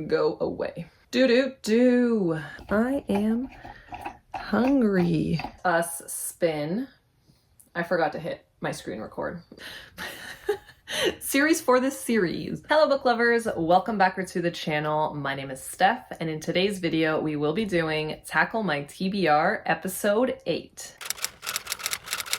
go away. I am hungry. Us spin. I forgot to hit my screen record. Series for this series. Hello book lovers, welcome back to the channel. My name is Steph, and in today's video we will be doing Tackle My TBR episode 8.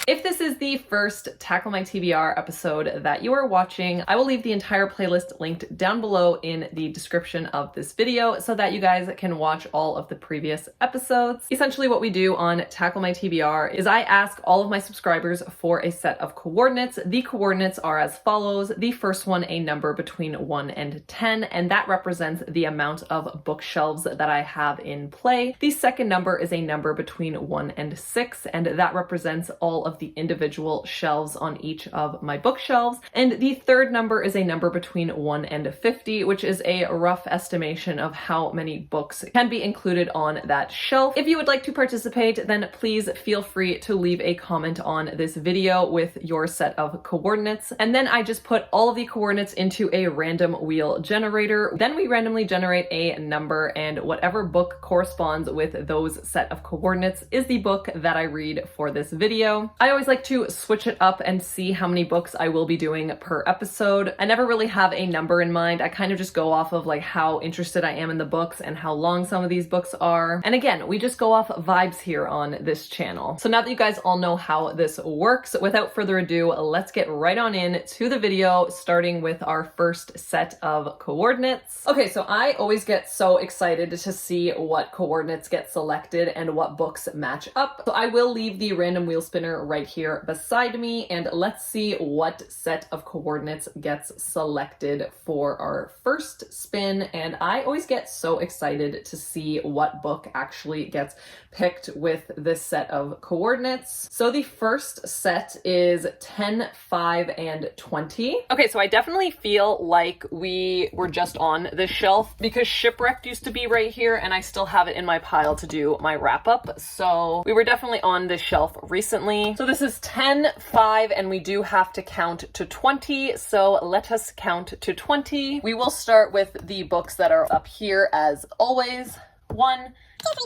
If this is the first Tackle My TBR episode that you are watching, I will leave the entire playlist linked down below in the description of this video so that you guys can watch all of the previous episodes. Essentially what we do on Tackle My TBR is I ask all of my subscribers for a set of coordinates. The coordinates are as follows. The first one, a number between 1 and 10, and that represents the amount of bookshelves that I have in play. The second number is a number between 1 and 6, and that represents all of the individual shelves on each of my bookshelves. And the third number is a number between 1 and 50, which is a rough estimation of how many books can be included on that shelf. If you would like to participate, then please feel free to leave a comment on this video with your set of coordinates. And then I just put all of the coordinates into a random wheel generator. Then we randomly generate a number, and whatever book corresponds with those set of coordinates is the book that I read for this video. I always like to switch it up and see how many books I will be doing per episode. I never really have a number in mind. I kind of just go off of like how interested I am in the books and how long some of these books are. And again, we just go off vibes here on this channel. So now that you guys all know how this works, without further ado, let's get right on in to the video, starting with our first set of coordinates. Okay, so I always get so excited to see what coordinates get selected and what books match up. So I will leave the random wheel spinner right here beside me, and let's see what set of coordinates gets selected for our first spin. And I always get so excited to see what book actually gets picked with this set of coordinates. So the first set is 10, 5, and 20. Okay, so I definitely feel like we were just on this shelf because Shipwrecked used to be right here, and I still have it in my pile to do my wrap up. So we were definitely on this shelf recently. So this is 10, 5, and we do have to count to 20. So let us count to 20. We will start with the books that are up here as always. 1, 2,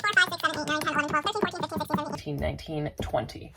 3, 4, 5, 6, 7, 8, 9, 10, 11, 12, 13, 14, 15, 16, 17, 18, 19, 20.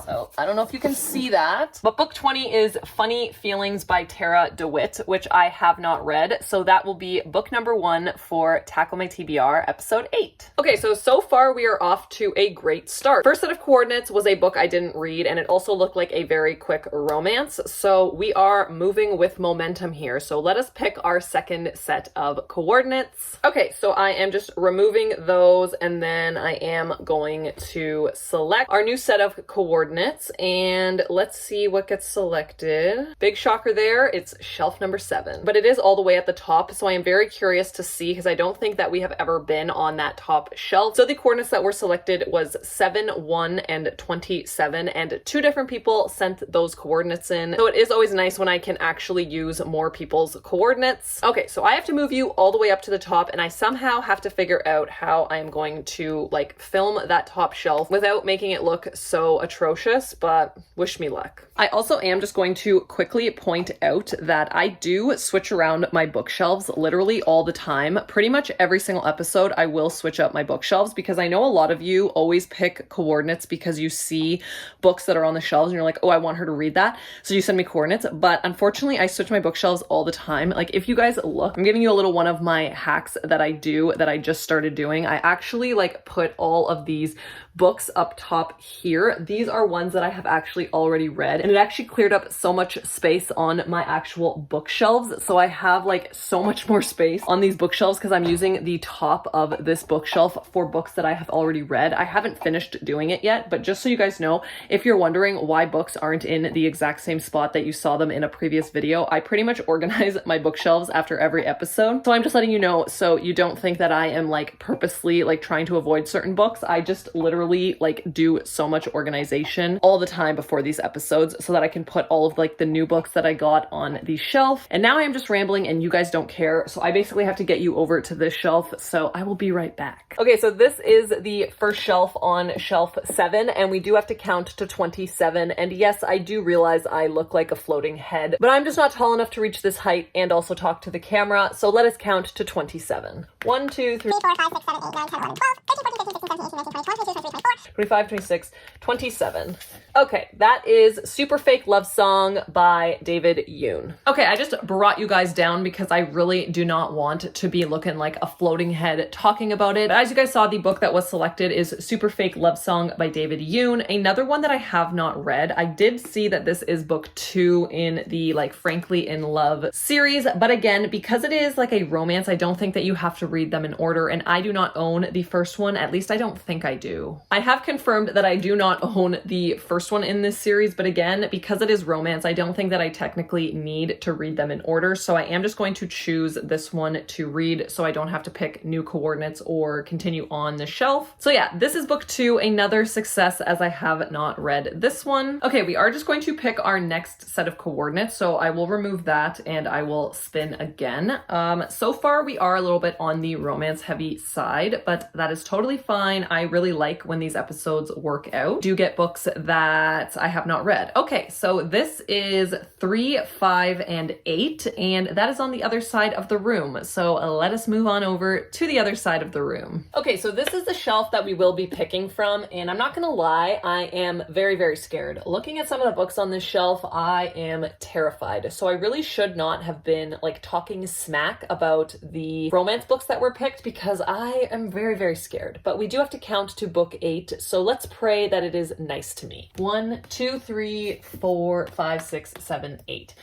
So I don't know if you can see that, but book 20 is Funny Feelings by Tara DeWitt, which I have not read. So that will be book number 1 for Tackle My TBR episode 8. Okay, so far we are off to a great start. First set of coordinates was a book I didn't read, and it also looked like a very quick romance. So we are moving with momentum here. So let us pick our second set of coordinates. Okay, so I am just removing those, and then I am going to select our new set of coordinates, and let's see what gets selected. Big shocker there, it's shelf number 7, but it is all the way at the top, so I am very curious to see because I don't think that we have ever been on that top shelf. So the coordinates that were selected was 7, 1, and 27, and 2 different people sent those coordinates in, so it is always nice when I can actually use more people's coordinates. Okay, so I have to move you all the way up to the top, and I somehow have to figure out how I'm going to like film that top shelf without making it look so atrocious, but wish me luck. I also am just going to quickly point out that I do switch around my bookshelves literally all the time. Pretty much every single episode I will switch up my bookshelves because I know a lot of you always pick coordinates because you see books that are on the shelves and you're like, oh, I want her to read that, so you send me coordinates. But unfortunately I switch my bookshelves all the time. Like if you guys look, I'm giving you a little one of my hacks that I do that I just started doing. I actually like put all of these books up top here. These are ones that I have actually already read, and it actually cleared up so much space on my actual bookshelves. So I have like so much more space on these bookshelves because I'm using the top of this bookshelf for books that I have already read. I haven't finished doing it yet, but just so you guys know, if you're wondering why books aren't in the exact same spot that you saw them in a previous video, I pretty much organize my bookshelves after every episode. So I'm just letting you know so you don't think that I am like purposely like trying to avoid certain books. I just literally like do so much organization organization all the time before these episodes so that I can put all of like the new books that I got on the shelf. And now I am just rambling and you guys don't care. So I basically have to get you over to this shelf. So I will be right back. Okay, so this is the first shelf on shelf 7 and we do have to count to 27. And yes, I do realize I look like a floating head, but I'm just not tall enough to reach this height and also talk to the camera. So let us count to 27. 1, 2, 3, 4, 5, 6, 7, 8, 9, 10, 11, 12, 13, 14, 15, 16, 17, 18, 19, 20, 21, 22, 23, 24, 25, 26, 27. Okay, that is Super Fake Love Song by David Yoon. Okay, I just brought you guys down because I really do not want to be looking like a floating head talking about it. But as you guys saw, the book that was selected is Super Fake Love Song by David Yoon. Another one that I have not read. I did see that this is book 2 in the like Frankly in Love series. But again, because it is like a romance, I don't think that you have to read them in order. And I do not own the first one. At least I don't think I do. I have confirmed that I do not own the first one in this series. But again, because it is romance, I don't think that I technically need to read them in order. So I am just going to choose this one to read so I don't have to pick new coordinates or continue on the shelf. So yeah, this is book 2, another success as I have not read this one. Okay, we are just going to pick our next set of coordinates. So I will remove that and I will spin again. So far we are a little bit on the romance heavy side, but that is totally fine. I really like when these episodes work out. Do get books that I have not read. Okay, so this is 3, 5, and 8, and that is on the other side of the room. So let us move on over to the other side of the room. Okay, so this is the shelf that we will be picking from, and I'm not gonna lie, I am very, very scared. Looking at some of the books on this shelf, I am terrified. So I really should not have been like talking smack about the romance books that were picked because I am very, very scared. But we do have to count to book 8, so let's pray that it is nice to me. 1, 2, 3, 4, 5, 6, 7, 8.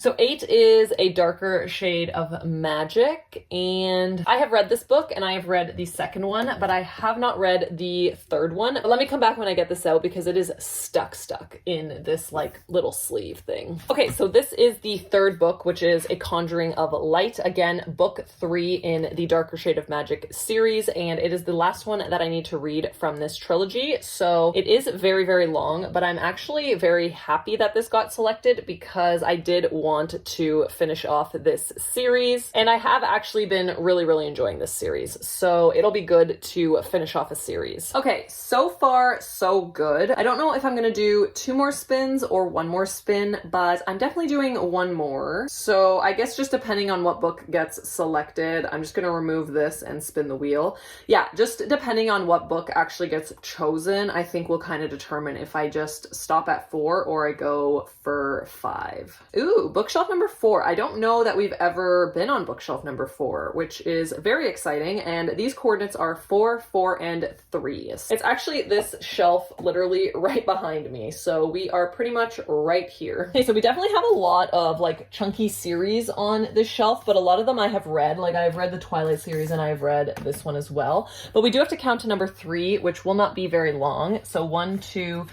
So 8 is a darker shade of magic, and I have read this book and I have read the second one, but I have not read the third one. But let me come back when I get this out because it is stuck in this like little sleeve thing. Okay, so this is the third book, which is A Conjuring of Light. Again, book 3 in the Darker Shade of Magic series, and it is the last one that I need to read from this trilogy. So it is very, very long, but I'm actually very happy that this got selected because I did want to finish off this series, and I have actually been really enjoying this series, so it'll be good to finish off a series. Okay, so far so good. I don't know if I'm gonna do 2 more spins or 1 more spin, but I'm definitely doing 1 more. So I guess just depending on what book gets selected, I'm just gonna remove this and spin the wheel. Yeah, just depending on what book actually gets chosen, I think will kind of determine if I just stop at 4 or I go for 5. Ooh, bookshelf number 4. I don't know that we've ever been on bookshelf number 4, which is very exciting. And these coordinates are 4, 4, and 3. It's actually this shelf literally right behind me. So we are pretty much right here. Okay, so we definitely have a lot of like chunky series on this shelf, but a lot of them I have read. Like I've read the Twilight series and I've read this one as well. But we do have to count to number 3, which will not be very long. So 1, 2,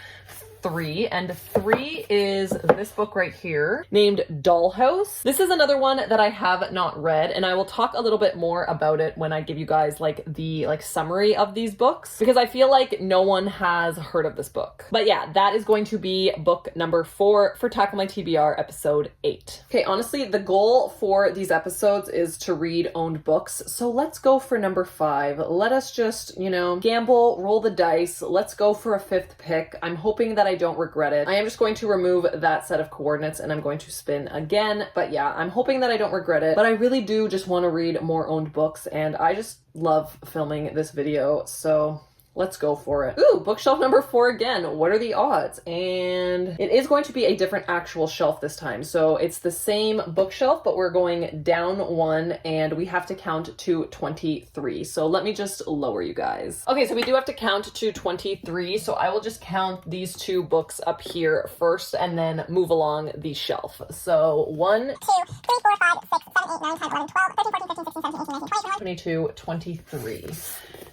3, and 3 is this book right here named Dollhouse. This is another one that I have not read, and I will talk a little bit more about it when I give you guys like the summary of these books, because I feel like no one has heard of this book. But yeah, that is going to be book number 4 for Tackle My TBR episode 8. Okay, honestly, the goal for these episodes is to read owned books, so let's go for number 5. Let us just, you know, gamble, roll the dice. Let's go for a 5th pick. I'm hoping that I don't regret it. I am just going to remove that set of coordinates and I'm going to spin again. But yeah, I'm hoping that I don't regret it. But I really do just want to read more owned books, and I just love filming this video. So let's go for it. Ooh, bookshelf number 4 again. What are the odds? And it is going to be a different actual shelf this time. So it's the same bookshelf, but we're going down 1 and we have to count to 23. So let me just lower you guys. Okay, so we do have to count to 23. So I will just count these 2 books up here first and then move along the shelf. So 1, 2, 3, 4, 5, 6, 7, 8, 9, 10, 11, 12, 13, 14, 15, 16, 17, 18, 19, 20, 22, 23.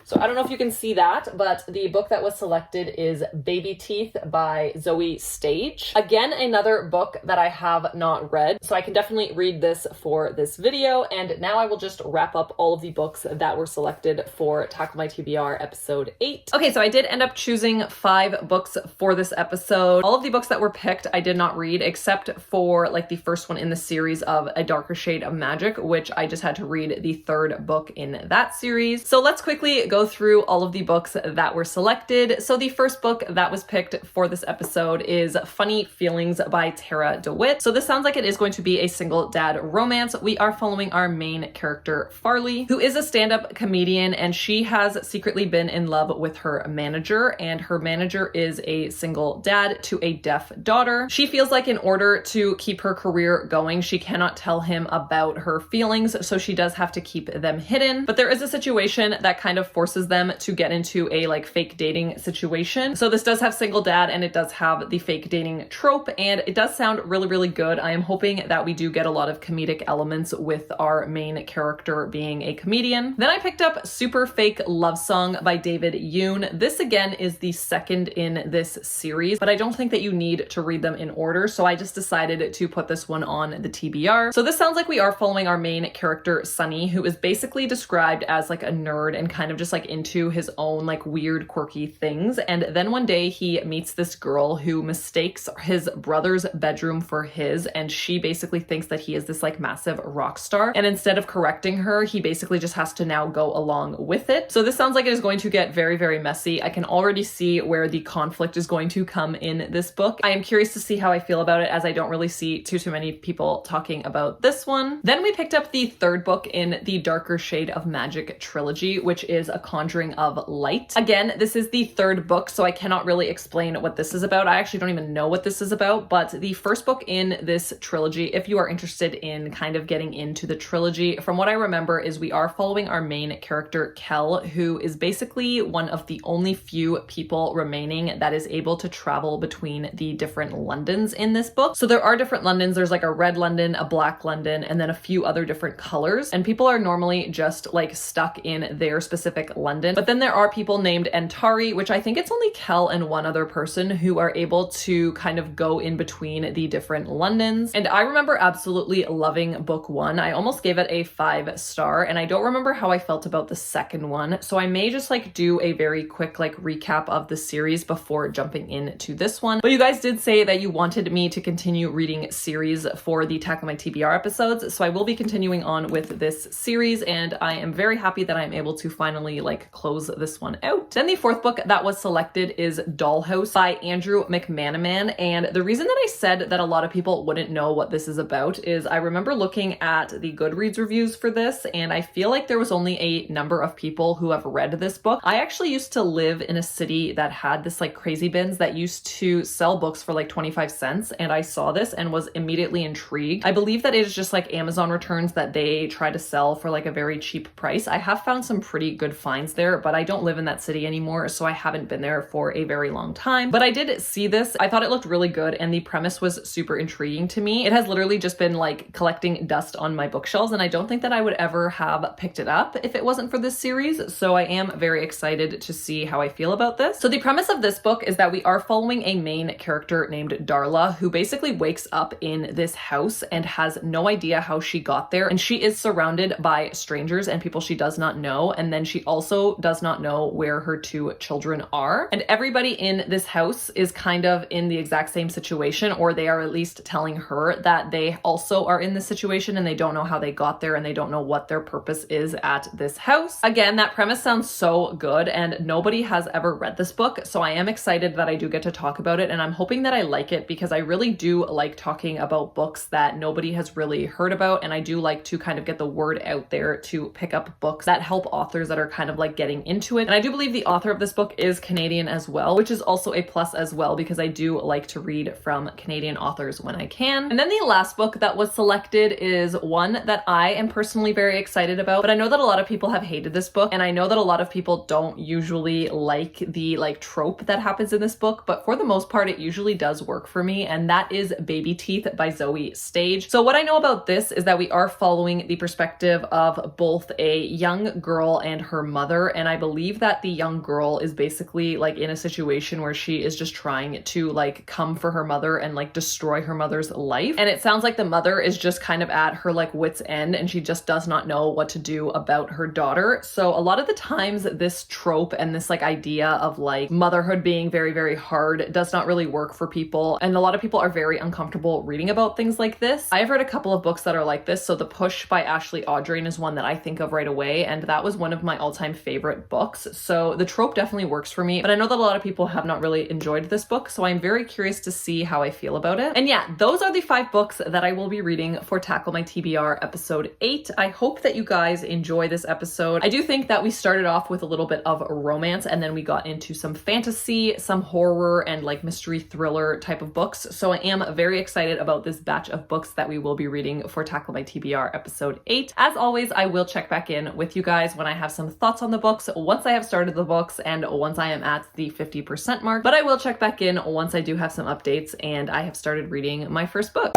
So I don't know if you can see that, but the book that was selected is Baby Teeth by Zoe Stage. Again, another book that I have not read, so I can definitely read this for this video. And now I will just wrap up all of the books that were selected for Tackle My TBR episode 8. Okay, so I did end up choosing 5 books for this episode. All of the books that were picked I did not read, except for like the first one in the series of A Darker Shade of Magic, which I just had to read the 3rd book in that series. So let's quickly go through all of the books that were selected. So the first book that was picked for this episode is Funny Feelings by Tara DeWitt. So this sounds like it is going to be a single dad romance. We are following our main character, Farley, who is a stand-up comedian, and she has secretly been in love with her manager, and her manager is a single dad to a deaf daughter. She feels like in order to keep her career going, she cannot tell him about her feelings, so she does have to keep them hidden. But there is a situation that kind of forces them to get into a like fake dating situation. So this does have single dad and it does have the fake dating trope, and it does sound really, really good. I am hoping that we do get a lot of comedic elements with our main character being a comedian. Then I picked up Super Fake Love Song by David Yoon. This again is the 2nd in this series, but I don't think that you need to read them in order, so I just decided to put this one on the TBR. So this sounds like we are following our main character, Sunny, who is basically described as like a nerd and kind of just like into his own like weird, quirky things. And then one day he meets this girl who mistakes his brother's bedroom for his, and she basically thinks that he is this like massive rock star. And instead of correcting her, he basically just has to now go along with it. So this sounds like it is going to get very, very messy. I can already see where the conflict is going to come in this book. I am curious to see how I feel about it, as I don't really see too many people talking about this one. Then we picked up the 3rd book in the Darker Shade of Magic trilogy, which is A Conjuring of Light. Again, this is the 3rd book, so I cannot really explain what this is about. I actually don't even know what this is about, but the first book in this trilogy, if you are interested in kind of getting into the trilogy, from what I remember is we are following our main character, Kel, who is basically one of the only few people remaining that is able to travel between the different Londons in this book. So there are different Londons. There's like a red London, a black London, and then a few other different colors. And people are normally just like stuck in their specific London. But then there are people named Antari, which I think it's only Kel and one other person who are able to kind of go in between the different Londons. And I remember absolutely loving book 1. I almost gave it a 5-star, and I don't remember how I felt about the 2nd one. So I may just like do a very quick like recap of the series before jumping into this one. But you guys did say that you wanted me to continue reading series for the Tackle My TBR episodes, so I will be continuing on with this series, and I am very happy that I'm able to finally like close this one out. Then the 4th book that was selected is Dollhouse by Andrew McManaman, and the reason that I said that a lot of people wouldn't know what this is about is I remember looking at the Goodreads reviews for this, and I feel like there was only a number of people who have read this book. I actually used to live in a city that had this like crazy bins that used to sell books for like 25 cents, and I saw this and was immediately intrigued. I believe that it is just like Amazon returns that they try to sell for like a very cheap price. I have found some pretty good finds there, but I don't live in that city anymore, so I haven't been there for a very long time. But I did see this. I thought it looked really good, and the premise was super intriguing to me. It has literally just been like collecting dust on my bookshelves, and I don't think that I would ever have picked it up if it wasn't for this series, so I am very excited to see how I feel about this. So the premise of this book is that we are following a main character named Darla, who basically wakes up in this house and has no idea how she got there, and she is surrounded by strangers and people she does not know, and then she also does not know where her 2 children are. And everybody in this house is kind of in the exact same situation, or they are at least telling her that they also are in this situation and they don't know how they got there and they don't know what their purpose is at this house. Again, that premise sounds so good, and nobody has ever read this book, so I am excited that I do get to talk about it, and I'm hoping that I like it because I really do like talking about books that nobody has really heard about, and I do like to kind of get the word out there to pick up books that help authors that are kind of like getting into it. And I do believe the author of this book is Canadian as well, which is also a plus as well because I do like to read from Canadian authors when I can. And then the last book that was selected is one that I am personally very excited about, but I know that a lot of people have hated this book, and I know that a lot of people don't usually like the trope that happens in this book, but for the most part it usually does work for me, and that is Baby Teeth by Zoe Stage. So what I know about this is that we are following the perspective of both a young girl and her mother, and I believe that the young girl is basically like in a situation where she is just trying to like come for her mother and like destroy her mother's life. And it sounds like the mother is just kind of at her like wit's end, and she just does not know what to do about her daughter. So a lot of the times this trope and this like idea of like motherhood being very, very hard does not really work for people. And a lot of people are very uncomfortable reading about things like this. I've read a couple of books that are like this. So The Push by Ashley Audrain is one that I think of right away, and that was one of my all-time favorite books. So the trope definitely works for me, but I know that a lot of people have not really enjoyed this book, so I'm very curious to see how I feel about it. And yeah, those are the 5 books that I will be reading for Tackle My TBR episode 8. I hope that you guys enjoy this episode. I do think that we started off with a little bit of romance, and then we got into some fantasy, some horror, and like mystery thriller type of books. So I am very excited about this batch of books that we will be reading for Tackle My TBR episode 8. As always, I will check back in with you guys when I have some thoughts on the books, once I have started the books, and once I am at the 50% mark. But I will check back in once I do have some updates and I have started reading my first book.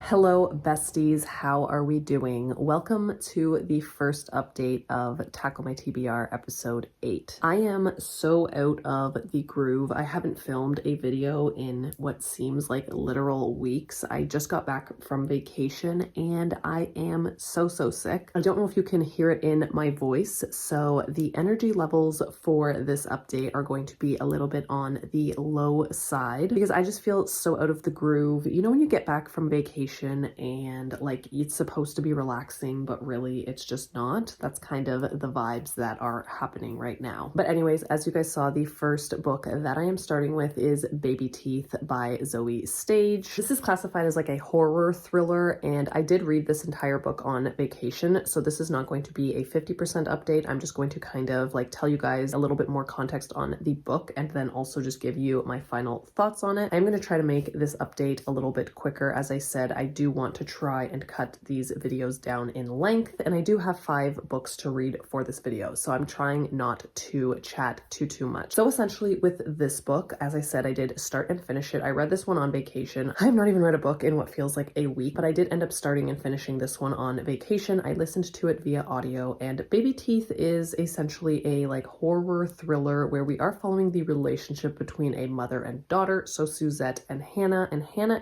Hello besties, how are we doing? Welcome to the first update of Tackle My TBR episode 8. I am so out of the groove. I haven't filmed a video in what seems like literal weeks. I just got back from vacation and I am so sick. I don't know if you can hear it in my voice, so the energy levels for this update are going to be a little bit on the low side because I just feel so out of the groove. You know when you get back from vacation and like it's supposed to be relaxing, but really it's just not. That's kind of the vibes that are happening right now. But anyways, as you guys saw, the first book that I am starting with is Baby Teeth by Zoe Stage. This is classified as like a horror thriller, and I did read this entire book on vacation, so this is not going to be a 50% update. I'm just going to kind of like tell you guys a little bit more context on the book and then also just give you my final thoughts on it. I'm going to try to make this update a little bit quicker. As I said, I do want to try and cut these videos down in length, and I do have 5 books to read for this video, so I'm trying not to chat too much. So essentially with this book, as I said, I did start and finish it. I read this one on vacation. I have not even read a book in what feels like a week, but I did end up starting and finishing this one on vacation. I listened to it via audio, and Baby Teeth is essentially a like horror thriller where we are following the relationship between a mother and daughter, so Suzette and Hannah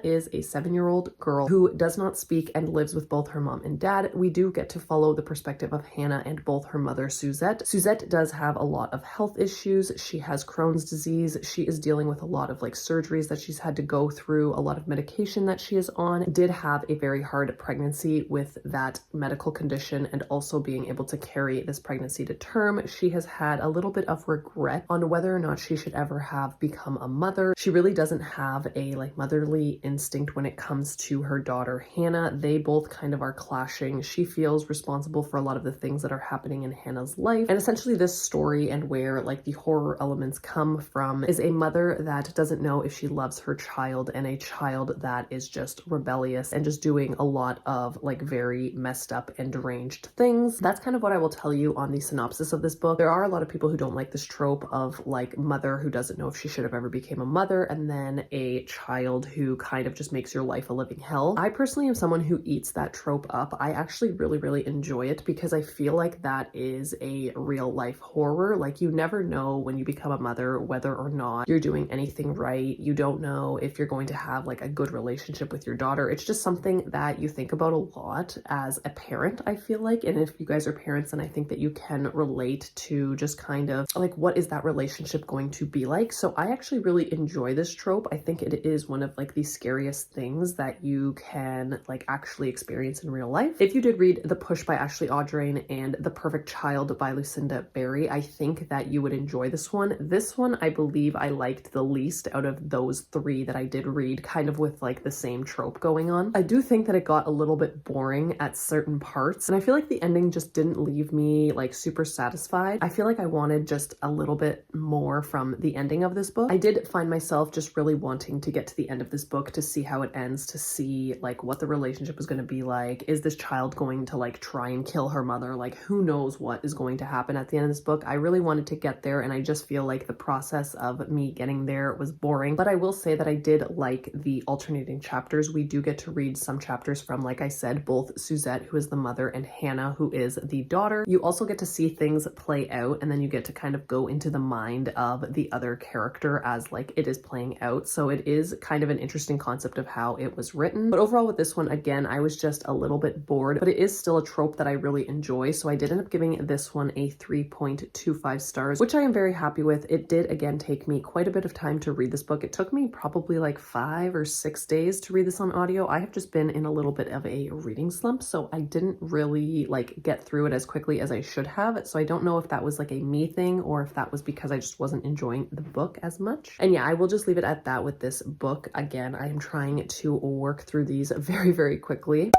is a 7-year-old girl who does not speak and lives with both her mom and dad. We do get to follow the perspective of Hannah and both her mother, Suzette. Suzette does have a lot of health issues. She has Crohn's disease. She is dealing with a lot of like surgeries that she's had to go through, a lot of medication that she is on, did have a very hard pregnancy with that medical condition, and also being able to carry this pregnancy to term. She has had a little bit of regret on whether or not she should ever have become a mother. She really doesn't have a like motherly instinct when it comes to her daughter Hannah. They both kind of are clashing. She feels responsible for a lot of the things that are happening in Hannah's life, and essentially this story and where like the horror elements come from is a mother that doesn't know if she loves her child, and a child that is just rebellious and just doing a lot of like very messed up and deranged things. That's kind of what I will tell you on the synopsis of this book. There are a lot of people who don't like this trope of like mother who doesn't know if she should have ever became a mother, and then a child who kind of just makes your life a living hell. I personally am someone who eats that trope up. I actually really enjoy it because I feel like that is a real life horror. Like you never know when you become a mother whether or not you're doing anything right. You don't know if you're going to have like a good relationship with your daughter. It's just something that you think about a lot as a parent, I feel like. And if you guys are parents, then I think that you can relate to just kind of like what is that relationship going to be like. So I actually really enjoy this trope. I think it is one of like the scariest things that you can like actually experience in real life. If you did read The Push by Ashley Audrain and The Perfect Child by Lucinda Berry, I think that you would enjoy this one. This one, I believe I liked the least out of those 3 that I did read, kind of with like the same trope going on. I do think that it got a little bit boring at certain parts, and I feel like the ending just didn't leave me like super satisfied. I feel like I wanted just a little bit more from the ending of this book. I did find myself just really wanting to get to the end of this book to see how it ends, to see be, like what the relationship is going to be like. Is this child going to like try and kill her mother? Like who knows what is going to happen at the end of this book. I really wanted to get there, and I just feel like the process of me getting there was boring. But I will say that I did like the alternating chapters. We do get to read some chapters from, like I said, both Suzette, who is the mother, and Hannah, who is the daughter. You also get to see things play out, and then you get to kind of go into the mind of the other character as like it is playing out. So it is kind of an interesting concept of how it was written. But overall with this one, again, I was just a little bit bored, but it is still a trope that I really enjoy. So I did end up giving this one a 3.25 stars, which I am very happy with. It did again take me quite a bit of time to read this book. It took me probably like 5 or 6 days to read this on audio. I have just been in a little bit of a reading slump, so I didn't really like get through it as quickly as I should have. So I don't know if that was like a me thing or if that was because I just wasn't enjoying the book as much. And yeah, I will just leave it at that with this book. Again, I am trying to work through these very, very quickly.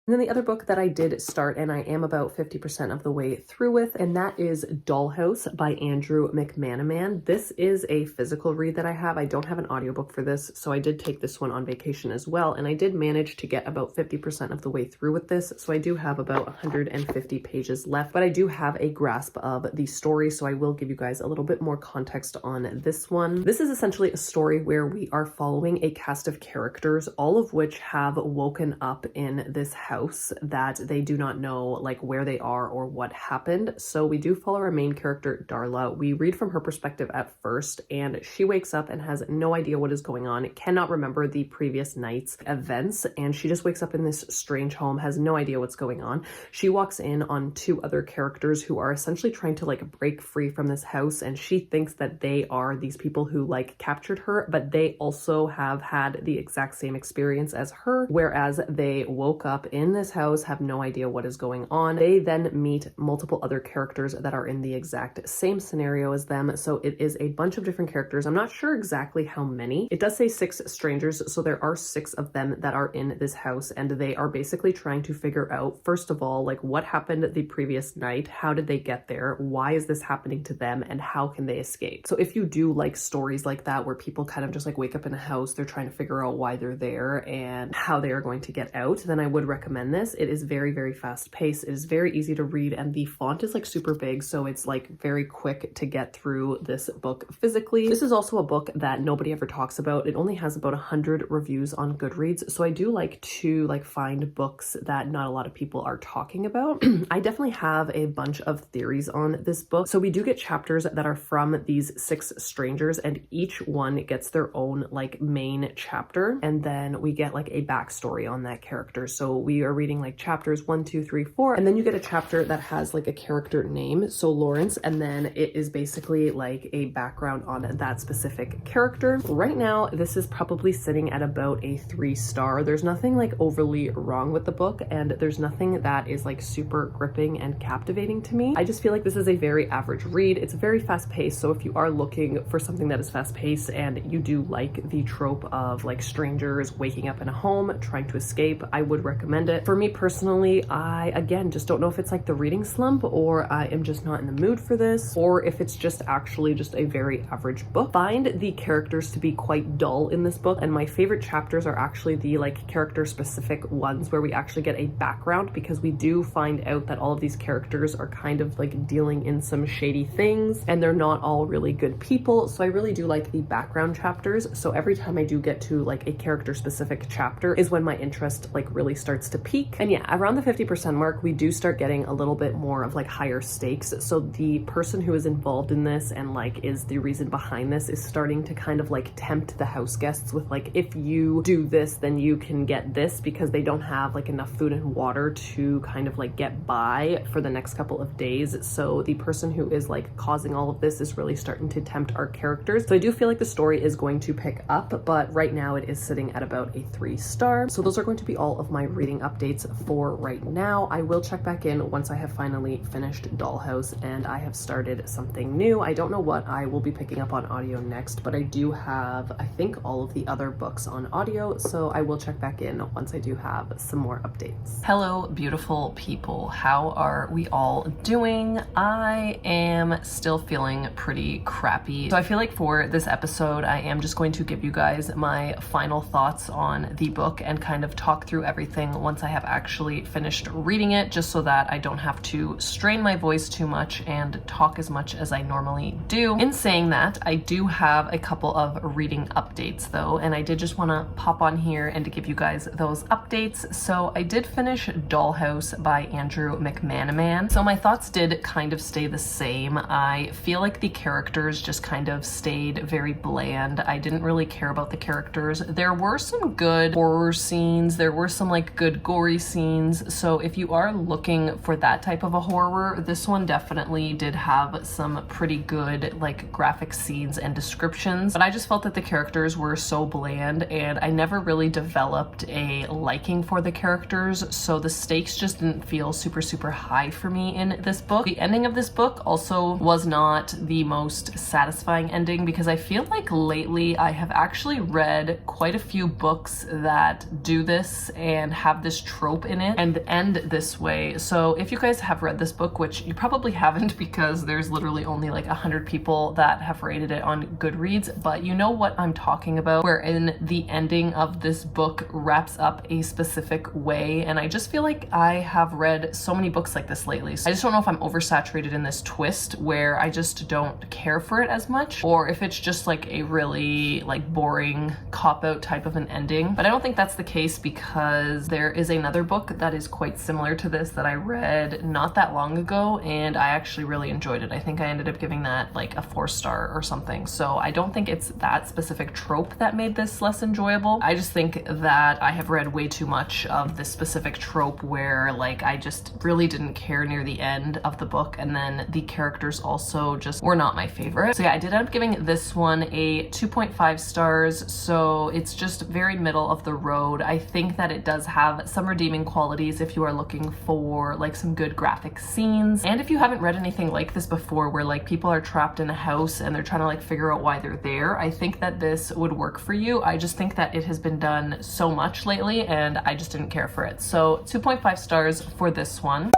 And then the other book that I did start, and I am about 50% of the way through with, and that is Dollhouse by Andrew McManaman. This is a physical read that I have. I don't have an audiobook for this, so I did take this one on vacation as well, and I did manage to get about 50% of the way through with this, so I do have about 150 pages left, but I do have a grasp of the story, so I will give you guys a little bit more context on this one. This is essentially a story where we are following a cast of characters, all of which have woken up in this house that they do not know like where they are or what happened. So we do follow our main character, Darla. We read from her perspective at first, and she wakes up and has no idea what is going on, cannot remember the previous night's events, and she just wakes up in this strange home, has no idea what's going on. She walks in on 2 other characters who are essentially trying to like break free from this house, and she thinks that they are these people who like captured her, but they also have had the exact same experience as her, whereas they woke up in this house, have no idea what is going on. They then meet multiple other characters that are in the exact same scenario as them. So it is a bunch of different characters. I'm not sure exactly how many. It does say 6 strangers, so there are 6 of them that are in this house, and they are basically trying to figure out, first of all, like what happened the previous night, how did they get there, why is this happening to them, and how can they escape. So if you do like stories like that where people kind of just like wake up in a house, they're trying to figure out why they're there and how they are going to get out, then I would recommend this. It is very, very fast paced. It is very easy to read, and the font is like super big, so it's like very quick to get through this book physically. This is also a book that nobody ever talks about. It only has about 100 reviews on Goodreads, so I do like to like find books that not a lot of people are talking about. I definitely have a bunch of theories on this book. So we do get chapters that are from these 6 strangers, and each one gets their own like main chapter, and then we get like a backstory on that character. So we are reading like chapters 1, 2, 3, 4, and then you get a chapter that has like a character name, so Lawrence, and then it is basically like a background on that specific character. Right now, this is probably sitting at about a 3-star. There's nothing like overly wrong with the book, and there's nothing that is like super gripping and captivating to me. I just feel like this is a very average read. It's very fast paced, so if you are looking for something that is fast paced and you do like the trope of like strangers waking up in a home trying to escape, I would recommend it. For me personally, I again just don't know if it's like the reading slump, or I am just not in the mood for this, or if it's just actually just a very average book. Find the characters to be quite dull in this book, and my favorite chapters are actually the like character specific ones where we actually get a background, because we do find out that all of these characters are kind of like dealing in some shady things, and they're not all really good people. So I really do like the background chapters. So every time I do get to like a character specific chapter is when my interest like really starts to peak. And yeah, around the 50% mark, we do start getting a little bit more of like higher stakes. So the person who is involved in this and like is the reason behind this is starting to kind of like tempt the house guests with like, if you do this, then you can get this, because they don't have like enough food and water to kind of like get by for the next couple of days. So the person who is like causing all of this is really starting to tempt our characters. So I do feel like the story is going to pick up, but right now it is sitting at about a 3-star. So those are going to be all of my reading updates for right now. I will check back in once I have finally finished Dollhouse and I have started something new. I don't know what I will be picking up on audio next, but I do have, I think, all of the other books on audio, so I will check back in once I do have some more updates. Hello, beautiful people. How are we all doing? I am still feeling pretty crappy. So I feel like for this episode, I am just going to give you guys my final thoughts on the book and kind of talk through everything once I have actually finished reading it, just so that I don't have to strain my voice too much and talk as much as I normally do. In saying that, I do have a couple of reading updates though, and I did just want to pop on here and to give you guys those updates. So I did finish Dollhouse by Andrew McManaman. So my thoughts did kind of stay the same. I feel like the characters just kind of stayed very bland. I didn't really care about the characters. There were some good horror scenes. There were some like good gory scenes. So if you are looking for that type of a horror, this one definitely did have some pretty good like graphic scenes and descriptions. But I just felt that the characters were so bland and I never really developed a liking for the characters. So the stakes just didn't feel super high for me in this book. The ending of this book also was not the most satisfying ending, because I feel like lately I have actually read quite a few books that do this and have this trope in it and end this way. So if you guys have read this book, which you probably haven't because there's literally only like 100 people that have rated it on Goodreads, but you know what I'm talking about, wherein the ending of this book wraps up a specific way. And I just feel like I have read so many books like this lately. So I just don't know if I'm oversaturated in this twist where I just don't care for it as much, or if it's just like a really like boring cop-out type of an ending. But I don't think that's the case, because there is another book that is quite similar to this that I read not that long ago and I actually really enjoyed it. I think I ended up giving that like a 4-star or something. So I don't think it's that specific trope that made this less enjoyable. I just think that I have read way too much of this specific trope where like I just really didn't care near the end of the book, and then the characters also just were not my favorite. So yeah, I did end up giving this one a 2.5 stars. So it's just very middle of the road. I think that it does have some redeeming qualities if you are looking for like some good graphic scenes, and if you haven't read anything like this before where like people are trapped in a house and they're trying to like figure out why they're there, I think that this would work for you. I just think that it has been done so much lately and I just didn't care for it. So 2.5 stars for this one.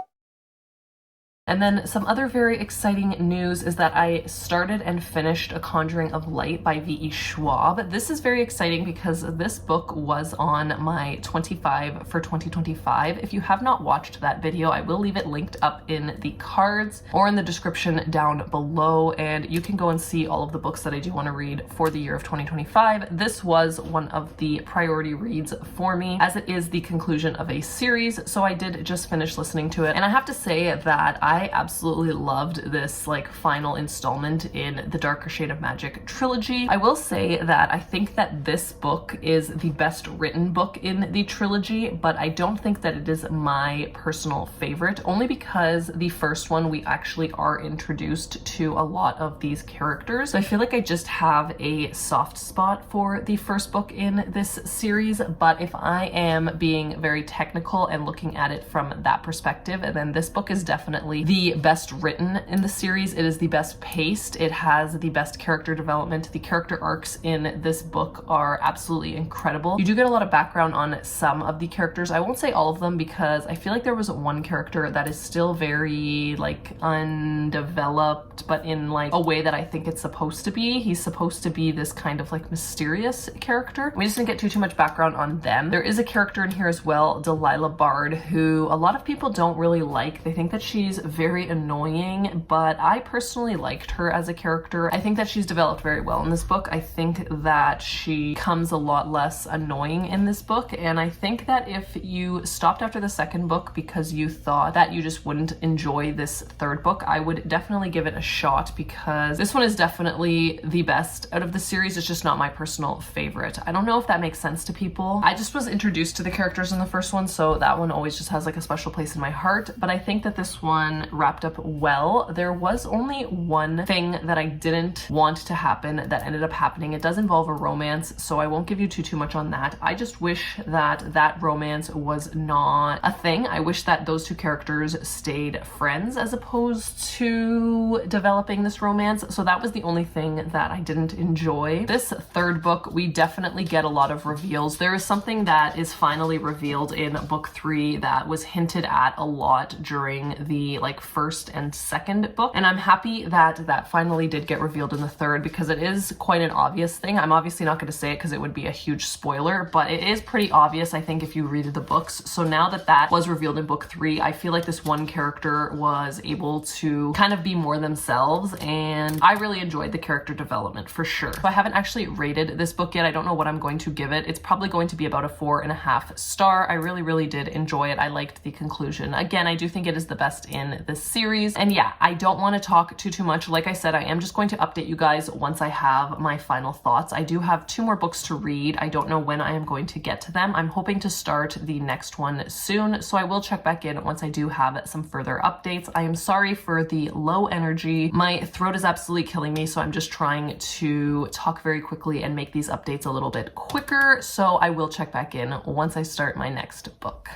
And then some other very exciting news is that I started and finished A Conjuring of Light by V.E. Schwab. This is very exciting because this book was on my 25 for 2025. If you have not watched that video, I will leave it linked up in the cards or in the description down below, and you can go and see all of the books that I do want to read for the year of 2025. This was one of the priority reads for me, as it is the conclusion of a series, so I did just finish listening to it, and I have to say that I absolutely loved this like final installment in the Darker Shade of Magic trilogy. I will say that I think that this book is the best written book in the trilogy, but I don't think that it is my personal favorite, only because the first one we actually are introduced to a lot of these characters. So I feel like I just have a soft spot for the first book in this series, but if I am being very technical and looking at it from that perspective, then this book is definitely the best written in the series. It is the best paced. It has the best character development. The character arcs in this book are absolutely incredible. You do get a lot of background on some of the characters. I won't say all of them because I feel like there was one character that is still very like undeveloped, but in like a way that I think it's supposed to be. He's supposed to be this kind of like mysterious character. We just didn't get too much background on them. There is a character in here as well, Delilah Bard, who a lot of people don't really like. They think that she's very annoying, but I personally liked her as a character. I think that she's developed very well in this book. I think that she becomes a lot less annoying in this book, and I think that if you stopped after the second book because you thought that you just wouldn't enjoy this third book, I would definitely give it a shot, because this one is definitely the best out of the series. It's just not my personal favorite. I don't know if that makes sense to people. I just was introduced to the characters in the first one, so that one always just has like a special place in my heart, but I think that this one season wrapped up well. There was only one thing that I didn't want to happen that ended up happening. It does involve a romance, so I won't give you too much on that. I just wish that romance was not a thing. I wish that those two characters stayed friends as opposed to developing this romance. So that was the only thing that I didn't enjoy. This third book, we definitely get a lot of reveals. There is something that is finally revealed in book 3 that was hinted at a lot during the first and second book, and I'm happy that that finally did get revealed in the third, because it is quite an obvious thing. I'm obviously not going to say it because it would be a huge spoiler, but it is pretty obvious, I think, if you read the books. So now that that was revealed in book 3, I feel like this one character was able to kind of be more themselves, and I really enjoyed the character development for sure. So I haven't actually rated this book yet. I don't know what I'm going to give it. It's probably going to be about a 4.5 star. I really did enjoy it. I liked the conclusion. Again, I do think it is the best in this series. And yeah, I don't want to talk too much. Like I said, I am just going to update you guys once I have my final thoughts. I do have 2 more books to read. I don't know when I am going to get to them. I'm hoping to start the next one soon, so I will check back in once I do have some further updates. I am sorry for the low energy. My throat is absolutely killing me, so I'm just trying to talk very quickly and make these updates a little bit quicker. So I will check back in once I start my next book.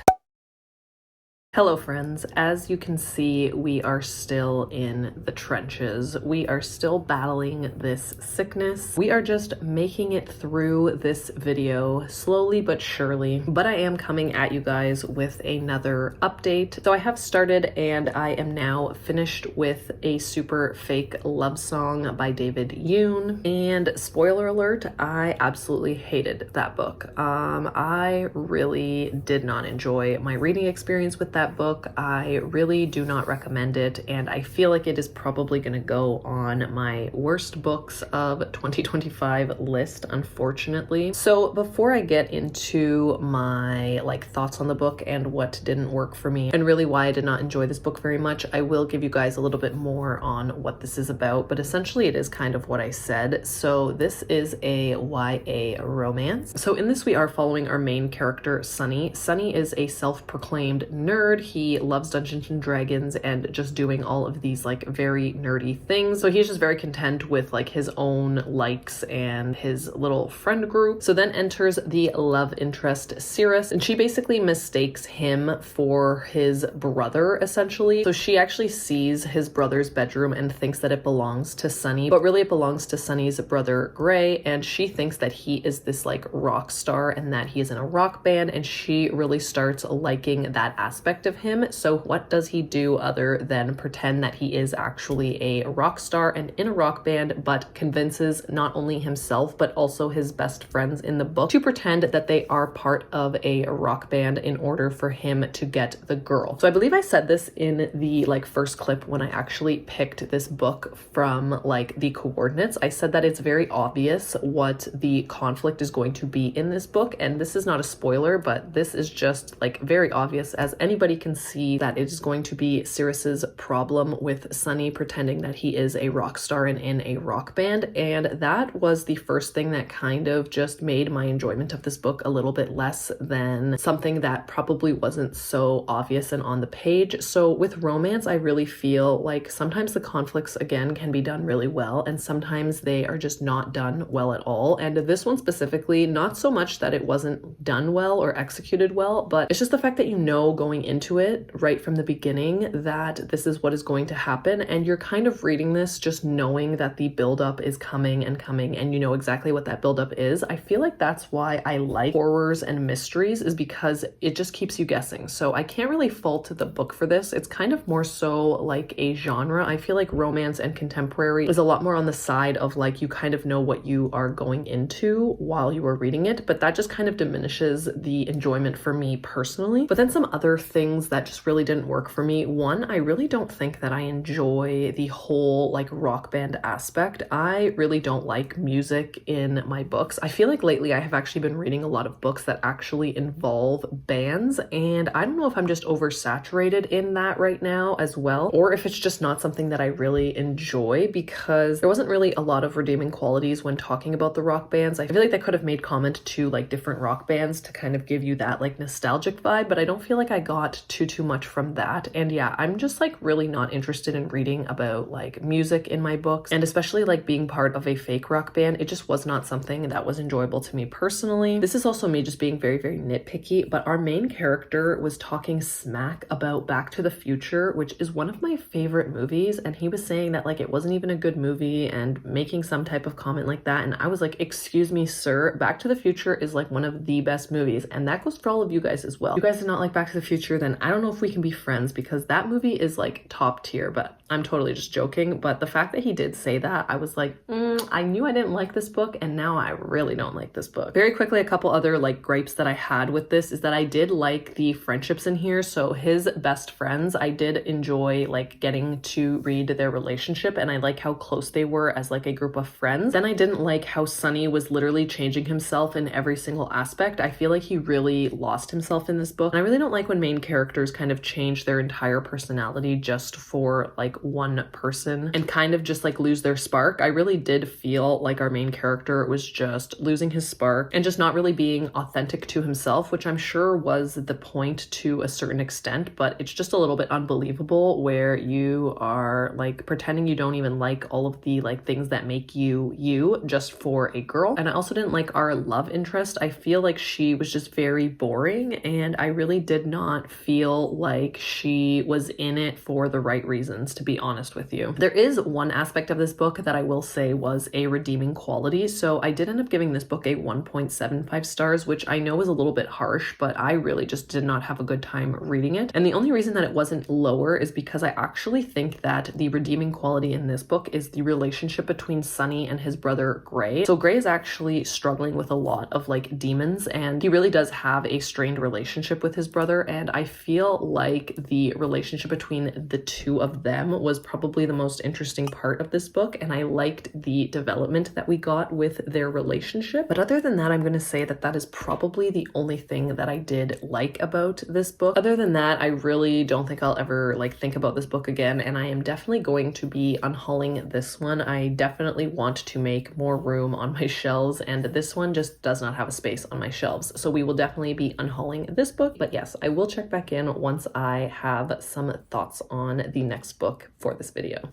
Hello friends, as you can see, we are still in the trenches. We are still battling this sickness. We are just making it through this video slowly but surely, but I am coming at you guys with another update. So I have started and I am now finished with A Super Fake Love Song by David Yoon. And spoiler alert, I absolutely hated that book. I really did not enjoy my reading experience with that book. I really do not recommend it, and I feel like it is probably going to go on my worst books of 2025 list, unfortunately. So before I get into my thoughts on the book and what didn't work for me and really why I did not enjoy this book very much, I will give you guys a little bit more on what this is about, but essentially it is kind of what I said. So this is a YA romance. So in this we are following our main character, Sunny. Sunny is a self-proclaimed nerd. He loves Dungeons and Dragons and just doing all of these very nerdy things. So he's just very content with his own likes and his little friend group. So then enters the love interest, Cirrus, and she basically mistakes him for his brother, essentially. So she actually sees his brother's bedroom and thinks that it belongs to Sunny, but really it belongs to Sunny's brother, Gray, and she thinks that he is this rock star and that he is in a rock band, and she really starts liking that aspect of him. So what does he do other than pretend that he is actually a rock star and in a rock band, but convinces not only himself but also his best friends in the book to pretend that they are part of a rock band in order for him to get the girl. So I believe I said this in the first clip when I actually picked this book from the coordinates. I said that it's very obvious what the conflict is going to be in this book, and this is not a spoiler, but this is just very obvious, as anybody can see that it is going to be Cirrus's problem with Sunny pretending that he is a rock star and in a rock band. And that was the first thing that kind of just made my enjoyment of this book a little bit less than something that probably wasn't so obvious and on the page. So with romance, I really feel like sometimes the conflicts again can be done really well, and sometimes they are just not done well at all. And this one specifically, not so much that it wasn't done well or executed well, but it's just the fact that you know going into it right from the beginning that this is what is going to happen, and you're kind of reading this just knowing that the buildup is coming and coming, and you know exactly what that buildup is. I feel like that's why I like horrors and mysteries, is because it just keeps you guessing. So I can't really fault the book for this. It's kind of more so like a genre. I feel like romance and contemporary is a lot more on the side of you kind of know what you are going into while you are reading it, but that just kind of diminishes the enjoyment for me personally. But then some other things that just really didn't work for me. One, I really don't think that I enjoy the whole rock band aspect. I really don't like music in my books. I feel like lately I have actually been reading a lot of books that actually involve bands, and I don't know if I'm just oversaturated in that right now as well, or if it's just not something that I really enjoy, because there wasn't really a lot of redeeming qualities when talking about the rock bands. I feel like they could have made comment to different rock bands to kind of give you that nostalgic vibe, but I don't feel like I got got too much from that. And yeah, I'm just like really not interested in reading about like music in my books, and especially like being part of a fake rock band. It just was not something that was enjoyable to me personally. This is also me just being very nitpicky, but our main character was talking smack about Back to the Future, which is one of my favorite movies, and he was saying that like it wasn't even a good movie and making some type of comment like that. And I was like, excuse me, sir, Back to the Future is like one of the best movies, and that goes for all of you guys as well. If you guys did not like Back to the Future, then I don't know if we can be friends, because that movie is like top tier. But I'm totally just joking. But the fact that he did say that, I was like, I knew I didn't like this book, and now I really don't like this book. Very quickly, a couple other like gripes that I had with this is that I did like the friendships in here. So his best friends, I did enjoy like getting to read their relationship, and I like how close they were as like a group of friends. Then I didn't like how Sunny was literally changing himself in every single aspect. I feel like he really lost himself in this book, and I really don't like when main characters kind of change their entire personality just for like one person and kind of just like lose their spark. I really did feel like our main character was just losing his spark and just not really being authentic to himself, which I'm sure was the point to a certain extent, but it's just a little bit unbelievable where you are like pretending you don't even like all of the like things that make you you just for a girl. And I also didn't like our love interest. I feel like she was just very boring, and I really did not feel like she was in it for the right reasons, to be honest with you. There is one aspect of this book that I will say was a redeeming quality. So I did end up giving this book a 1.75 stars, which I know is a little bit harsh, but I really just did not have a good time reading it. And the only reason that it wasn't lower is because I actually think that the redeeming quality in this book is the relationship between Sunny and his brother Gray. So Gray is actually struggling with a lot of like demons, and he really does have a strained relationship with his brother, and I feel like the relationship between the two of them was probably the most interesting part of this book, and I liked the development that we got with their relationship. But other than that, I'm going to say that that is probably the only thing that I did like about this book. Other than that, I really don't think I'll ever like think about this book again, and I am definitely going to be unhauling this one. I definitely want to make more room on my shelves, and this one just does not have a space on my shelves. So we will definitely be unhauling this book. But yes, I will check back in once I have some thoughts on the next book for this video.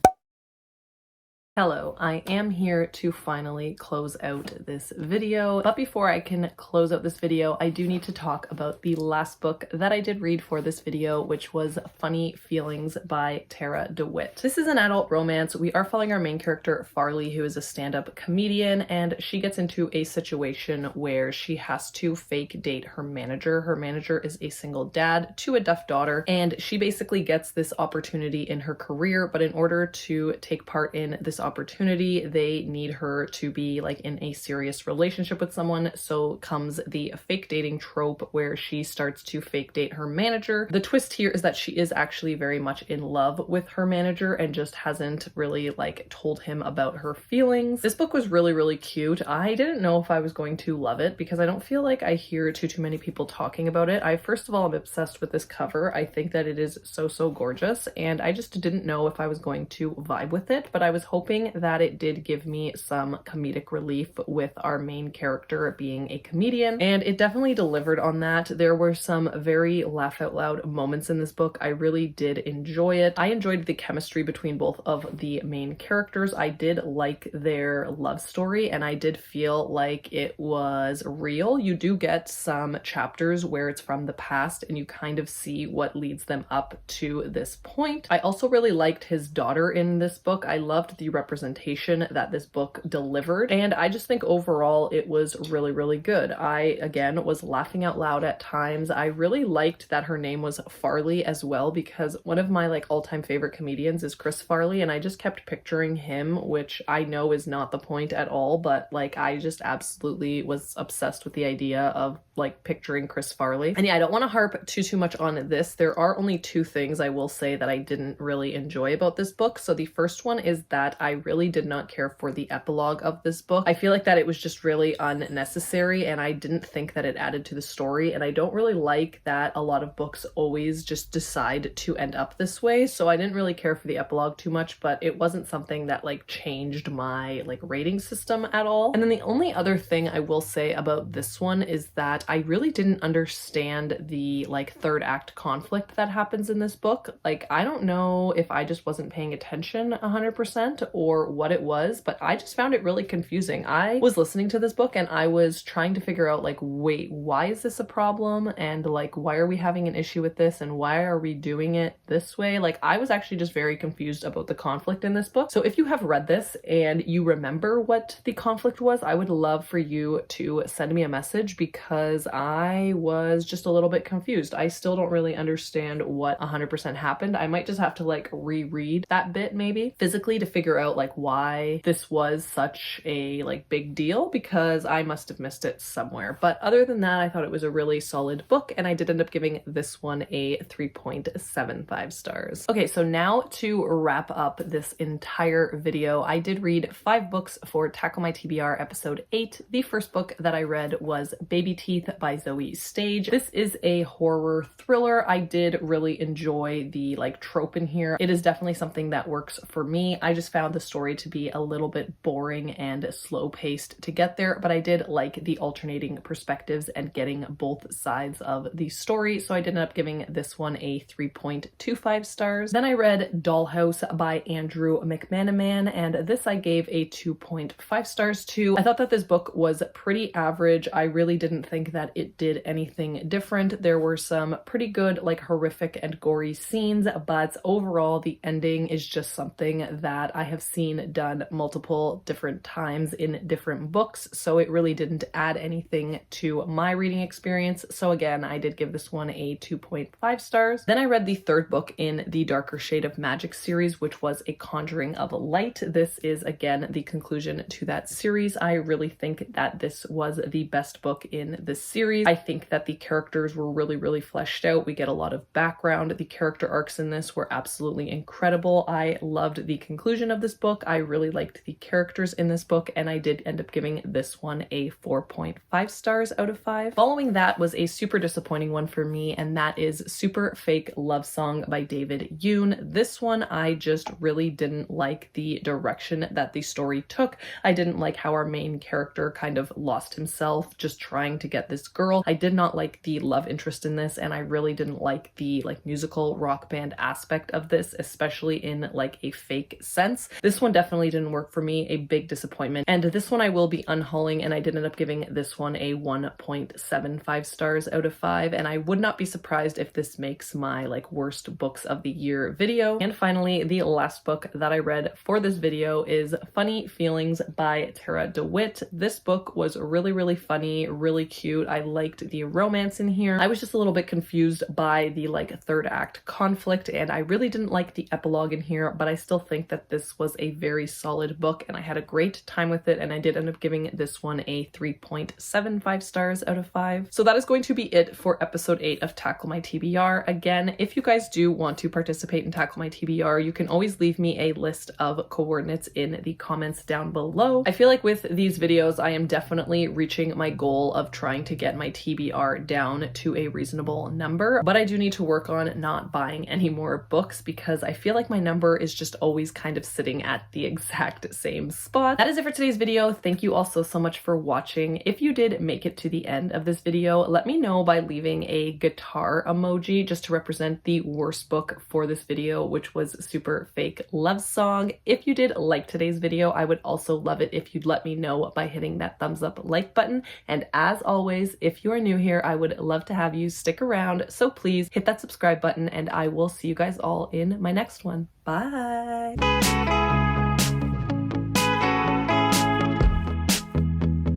Hello, I am here to finally close out this video, but before I can close out this video, I do need to talk about the last book that I did read for this video, which was Funny Feelings by Tara DeWitt. This is an adult romance. We are following our main character, Farley, who is a stand-up comedian, and she gets into a situation where she has to fake date her manager. Her manager is a single dad to a deaf daughter, and she basically gets this opportunity in her career, but in order to take part in this opportunity, they need her to be like in a serious relationship with someone. So comes the fake dating trope where she starts to fake date her manager. The twist here is that she is actually very much in love with her manager and just hasn't really like told him about her feelings. This book was really cute. I didn't know if I was going to love it because I don't feel like I hear too many people talking about it. First of all, I'm obsessed with this cover. I think that it is so gorgeous, and I just didn't know if I was going to vibe with it, but I was hoping that it did give me some comedic relief with our main character being a comedian, and it definitely delivered on that. There were some very laugh out loud moments in this book. I really did enjoy it. I enjoyed the chemistry between both of the main characters. I did like their love story, and I did feel like it was real. You do get some chapters where it's from the past and you kind of see what leads them up to this point. I also really liked his daughter in this book. I loved the representation that this book delivered, and I just think overall it was really good. I again was laughing out loud at times. I really liked that her name was Farley as well, because one of my like all-time favorite comedians is Chris Farley, and I just kept picturing him, which I know is not the point at all, but like I just absolutely was obsessed with the idea of like picturing Chris Farley. And yeah, I don't want to harp too much on this. There are only two things I will say that I didn't really enjoy about this book. So the first one is that I really did not care for the epilogue of this book. I feel like that it was just really unnecessary, and I didn't think that it added to the story, and I don't really like that a lot of books always just decide to end up this way, so I didn't really care for the epilogue too much, but it wasn't something that like changed my like rating system at all. And then the only other thing I will say about this one is that I really didn't understand the like third act conflict that happens in this book. Like, I don't know if I just wasn't paying attention 100% or what it was, but I just found it really confusing. I was listening to this book and I was trying to figure out like, wait, why is this a problem? And like, why are we having an issue with this? And why are we doing it this way? Like, I was actually just very confused about the conflict in this book. So if you have read this and you remember what the conflict was, I would love for you to send me a message, because I was just a little bit confused. I still don't really understand what 100% happened. I might just have to like reread that bit maybe physically to figure out like why this was such a like big deal, because I must have missed it somewhere. But other than that, I thought it was a really solid book, and I did end up giving this one a 3.75 stars. Okay, so now to wrap up this entire video, I did read 5 books for Tackle My TBR episode 8. The first book that I read was Baby Teeth by Zoe Stage. This is a horror thriller. I did really enjoy the like trope in here. It is definitely something that works for me. I just found the story to be a little bit boring and slow paced to get there, but I did like the alternating perspectives and getting both sides of the story, so I did end up giving this one a 3.25 stars. Then I read Dollhouse by Andrew McManaman, and this I gave a 2.5 stars to. I thought that this book was pretty average. I really didn't think that it did anything different. There were some pretty good like horrific and gory scenes, but overall the ending is just something that I have seen done multiple different times in different books, so it really didn't add anything to my reading experience. So again, I did give this one a 2.5 stars. Then I read the third book in the Darker Shade of Magic series, which was A Conjuring of Light. This is again the conclusion to that series. I really think that this was the best book in this series. I think that the characters were really fleshed out. We get a lot of background. The character arcs in this were absolutely incredible. I loved the conclusion of this book. I really liked the characters in this book, and I did end up giving this one a 4.5 stars out of 5. Following that was a super disappointing one for me, and that is Super Fake Love Song by David Yoon. This one, I just really didn't like the direction that the story took. I didn't like how our main character kind of lost himself just trying to get this girl. I did not like the love interest in this, and I really didn't like the like musical rock band aspect of this, especially in like a fake sense. This one definitely didn't work for me, a big disappointment. And this one I will be unhauling, and I did end up giving this one a 1.75 stars out of 5, and I would not be surprised if this makes my like worst books of the year video. And finally, the last book that I read for this video is Funny Feelings by Tara DeWitt. This book was really funny, really cute. I liked the romance in here. I was just a little bit confused by the like third act conflict, and I really didn't like the epilogue in here, but I still think that this was a very solid book, and I had a great time with it, and I did end up giving this one a 3.75 stars out of 5. So that is going to be it for episode 8 of Tackle My TBR. Again, if you guys do want to participate in Tackle My TBR, you can always leave me a list of coordinates in the comments down below. I feel like with these videos, I am definitely reaching my goal of trying to get my TBR down to a reasonable number, but I do need to work on not buying any more books, because I feel like my number is just always kind of sitting at the exact same spot. That is it for today's video. Thank you all so much for watching. If you did make it to the end of this video, let me know by leaving a guitar emoji just to represent the worst book for this video, which was Super Fake Love Song. If you did like today's video, I would also love it if you'd let me know by hitting that thumbs up like button. And as always, if you are new here, I would love to have you stick around. So please hit that subscribe button, and I will see you guys all in my next one. Bye!